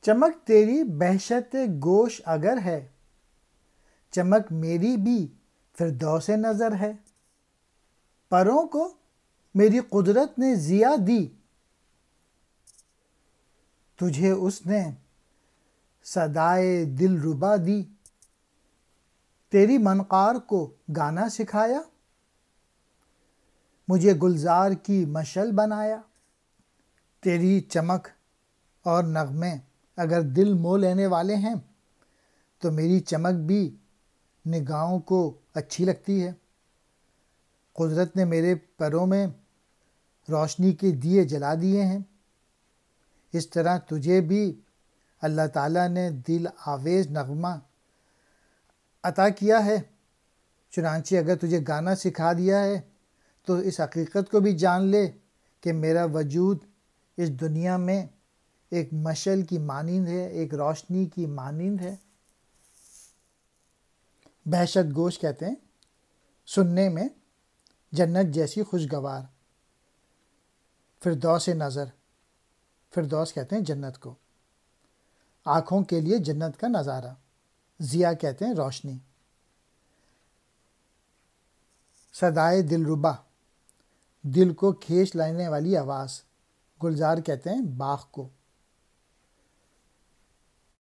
چمک تیری بہشت گوش اگر ہے، چمک میری بھی فردوس نظر ہے۔ پروں کو میری قدرت نے ضیا دی، تجھے اس نے صدائے دل ربا دی۔ تیری منقار کو گانا سکھایا، مجھے گلزار کی مشعل بنایا۔ تیری چمک اور نغمے اگر دل مو لینے والے ہیں تو میری چمک بھی نگاہوں کو اچھی لگتی ہے۔ قدرت نے میرے پروں میں روشنی کے دیے جلا دیے ہیں۔ اس طرح تجھے بھی اللہ تعالیٰ نے دل آویز نغمہ عطا کیا ہے۔ چنانچہ اگر تجھے گانا سکھا دیا ہے تو اس حقیقت کو بھی جان لے کہ میرا وجود اس دنیا میں ایک مشعل کی مانند ہے، ایک روشنی کی مانند ہے۔ بہشت گوش کہتے ہیں سننے میں جنت جیسی خوشگوار۔ فردوس نظر، فردوس کہتے ہیں جنت کو۔ آنکھوں کے لیے جنت کا نظارہ۔ ضیا کہتے ہیں روشنی۔ صدائے دل ربا، دل کو کھینچ لانے والی آواز۔ گلزار کہتے ہیں باغ کو۔